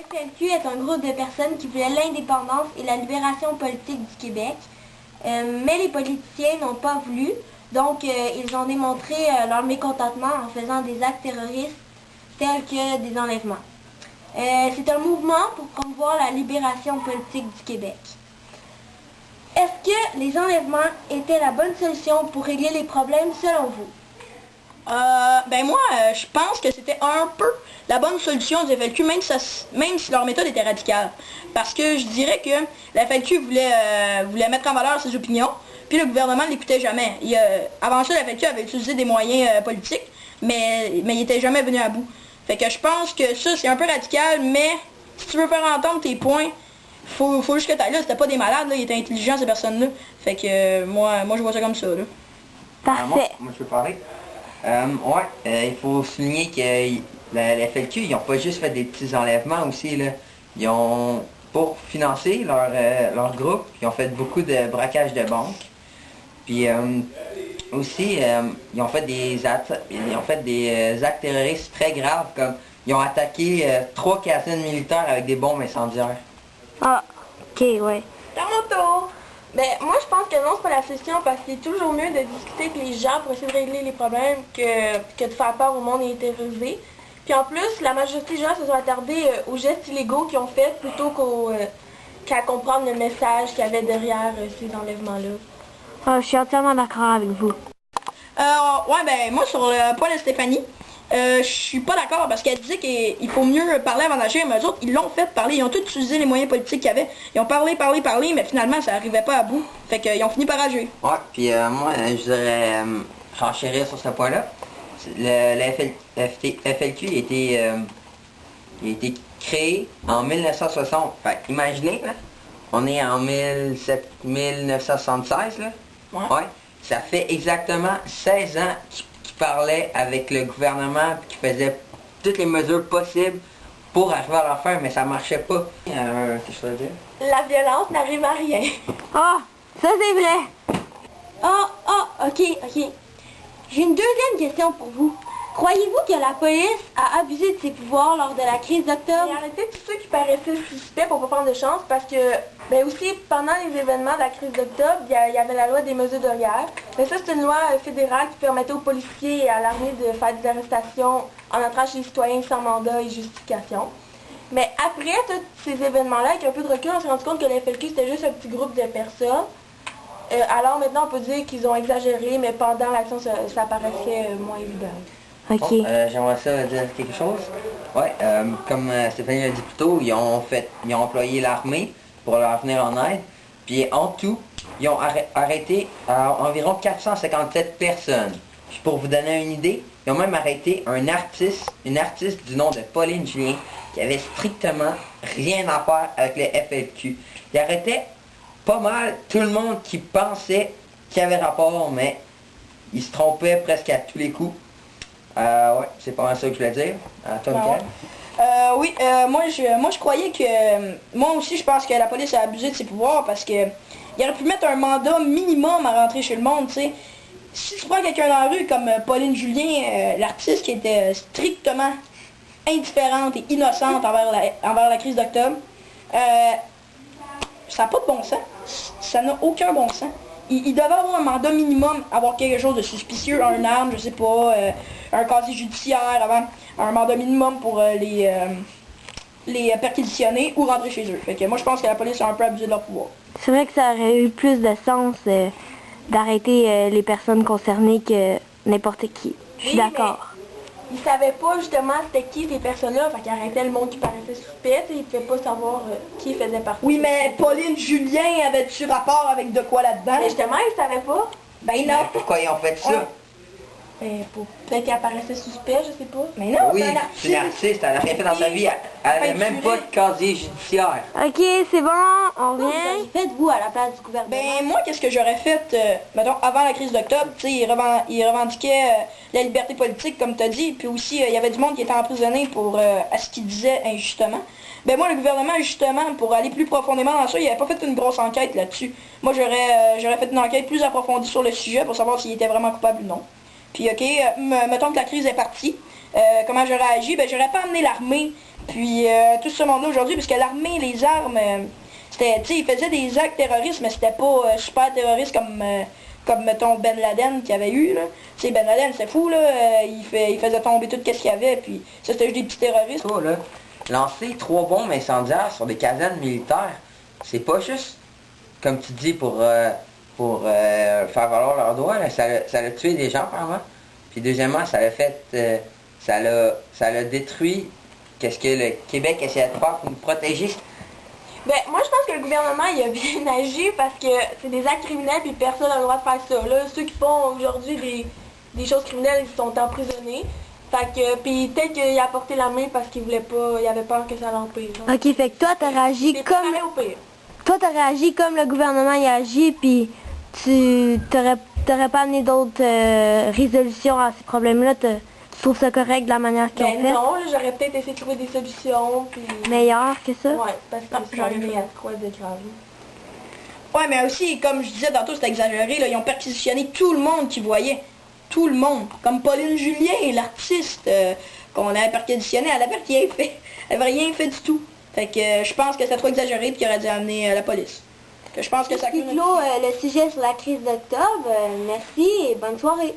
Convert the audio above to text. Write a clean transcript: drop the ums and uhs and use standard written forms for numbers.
Le FLQ est un groupe de personnes qui voulaient l'indépendance et la libération politique du Québec, mais les politiciens n'ont pas voulu, donc ils ont démontré leur mécontentement en faisant des actes terroristes tels que des enlèvements. C'est un mouvement pour promouvoir la libération politique du Québec. Est-ce que les enlèvements étaient la bonne solution pour régler les problèmes selon vous? Je pense que c'était un peu la bonne solution du FLQ, même si leur méthode était radicale. Parce que je dirais que la FLQ voulait mettre en valeur ses opinions, puis le gouvernement ne l'écoutait jamais. Avant ça, la FLQ avait utilisé des moyens politiques, mais il n'était jamais venu à bout. Fait que je pense que ça, c'est un peu radical, mais si tu veux faire entendre tes points, faut juste que tu ailles là. C'était pas des malades, là, ils étaient intelligents, ces personnes-là. Fait que moi, je vois ça comme ça, là. Parfait. Moi, je peux parler. Il faut souligner que la FLQ, ils n'ont pas juste fait des petits enlèvements aussi, là. Ils ont, pour financer leur groupe, ils ont fait beaucoup de braquages de banques. Puis aussi, ils ont fait des actes terroristes très graves, comme ils ont attaqué 3 caserne militaires avec des bombes incendiaires. Ah, ok, ouais. Dans mon tour! Moi je pense que non, c'est pas la solution parce que c'est toujours mieux de discuter avec les gens pour essayer de régler les problèmes que de faire peur au monde et terroriser. Puis en plus, la majorité des gens se sont attardés aux gestes illégaux qu'ils ont fait plutôt qu'à comprendre le message qu'il y avait derrière ces enlèvements-là. Ah, je suis entièrement d'accord avec vous. Moi sur le point de Stéphanie, je suis pas d'accord parce qu'elle disait qu'il faut mieux parler avant d'agir, mais eux autres, ils l'ont fait parler, ils ont tous utilisé les moyens politiques qu'il y avait. Ils ont parlé, mais finalement, ça n'arrivait pas à bout. Fait qu'ils ont fini par agir. Ouais, puis moi, je voudrais renchérir sur ce point-là. Le FLQ a été créé en 1960. Fait imaginez, là, on est en 1976, là. Ouais. Ça fait exactement 16 ans qu'ils parlaient avec le gouvernement et qu'ils faisaient toutes les mesures possibles pour arriver à leur fin, mais ça marchait pas. Qu'est-ce que je veux dire? La violence n'arrive à rien. Ah, ça c'est vrai. Ok. J'ai une deuxième question pour vous. Croyez-vous que la police a abusé de ses pouvoirs lors de la crise d'octobre? Arrêtez tous ceux qui paraissaient suspects pour pas prendre de chance parce que, aussi, pendant les événements de la crise d'octobre, il y avait la loi des mesures de guerre. Mais ça, c'est une loi fédérale qui permettait aux policiers et à l'armée de faire des arrestations en entrant chez les citoyens sans mandat et justification. Mais après tous ces événements-là, avec un peu de recul, on s'est rendu compte que le FLQ, c'était juste un petit groupe de personnes. Alors maintenant, on peut dire qu'ils ont exagéré, mais pendant l'action, ça paraissait moins évident. Ok. Bon, j'aimerais ça dire quelque chose. Ouais, comme Stéphanie l'a dit plus tôt, ils ont employé l'armée pour leur venir en aide. Puis en tout, ils ont arrêté environ 457 personnes. Puis pour vous donner une idée, ils ont même arrêté une artiste du nom de Pauline Julien, qui avait strictement rien à faire avec le FLQ. Ils arrêtaient pas mal tout le monde qui pensait qu'il y avait rapport, mais ils se trompaient presque à tous les coups. C'est pas ça que je voulais dire. Toi, Michael? Moi je croyais que... moi aussi je pense que la police a abusé de ses pouvoirs parce que il aurait pu mettre un mandat minimum à rentrer chez le monde, tu sais. Si tu prends quelqu'un dans la rue comme Pauline Julien, l'artiste qui était strictement indifférente et innocente envers la crise d'octobre, ça n'a pas de bon sens. Ça n'a aucun bon sens. Il devait avoir un mandat minimum, avoir quelque chose de suspicieux, un arme, je sais pas, un casier judiciaire, avant un mandat minimum pour les perquisitionner ou rentrer chez eux. Fait que moi je pense que la police a un peu abusé de leur pouvoir. C'est vrai que ça aurait eu plus de sens d'arrêter les personnes concernées que n'importe qui. Je suis d'accord. Ils savaient pas justement c'était qui ces personnes-là, fait qu'ils arrêtaient le monde qui paraissait suspect, ils pouvaient pas savoir qui faisait partie. Oui, mais Pauline Julien avait-tu rapport avec de quoi là-dedans? Mais justement, ils savaient pas. Ben non. Pourquoi ils ont fait ça? Peut-être qu'elle paraissait suspect, je sais pas. Mais non, Oui, c'est un artiste. c'est une artiste, elle n'a rien fait dans sa vie, elle avait même pas de casier judiciaire. Ok, c'est bon, on revient. Faites-vous à la place du gouvernement. Moi, qu'est-ce que j'aurais fait, mettons, avant la crise d'octobre, tu sais, ils revendiquaient la liberté politique, comme tu as dit, puis aussi, il y avait du monde qui était emprisonné pour à ce qu'ils disaient injustement. Moi, le gouvernement, justement, pour aller plus profondément dans ça, il n'avait pas fait une grosse enquête là-dessus. Moi, j'aurais fait une enquête plus approfondie sur le sujet pour savoir s'il était vraiment coupable ou non. Puis, ok, mettons que la crise est partie, comment j'aurais agi? J'aurais pas amené l'armée puis tout ce monde-là aujourd'hui, parce que l'armée, les armes, c'était, tu sais, ils faisaient des actes terroristes, mais c'était pas super terroriste comme mettons Ben Laden qu'il y avait eu, là. Tu sais, Ben Laden, c'est fou, là, il faisait tomber tout ce qu'il y avait, puis ça, c'était juste des petits terroristes. Ça, là, lancer 3 bombes incendiaires sur des casernes militaires, c'est pas juste, comme tu dis, pour faire valoir leurs droits, là. Ça a tué des gens, apparemment. Puis deuxièmement, ça l'a fait, ça l'a détruit qu'est-ce que le Québec essayait de faire pour nous protéger. Ben, moi, je pense que le gouvernement, il a bien agi parce que c'est des actes criminels puis personne n'a le droit de faire ça. Là, ceux qui font aujourd'hui des choses criminelles, ils sont emprisonnés. Fait que, puis peut-être qu'il a apporté la main parce qu'il voulait pas, il avait peur que ça l'empire. Ok, fait que toi, t'as réagi C'est comme... préparé au pire. Toi, t'as réagi comme le gouvernement y a agi, puis tu t'aurais pas amené d'autres résolutions à ces problèmes-là. Tu trouves ça correct de la manière qu'ils ont Ben fait? non, là, j'aurais peut-être essayé de trouver des solutions, puis... Meilleur que ça? Ouais, parce que c'est arrivé à quoi de grave. Ouais, mais aussi, comme je disais tantôt, c'était exagéré, là, ils ont perquisitionné tout le monde qui voyait. Tout le monde. Comme Pauline Julien, l'artiste qu'on avait perquisitionné, elle avait rien fait. Elle avait rien fait du tout. Fait que je pense que c'est trop exagéré et qu'il aurait dû amener la police. Que je pense que ça... C'est clos le sujet sur la crise d'octobre. Merci et bonne soirée.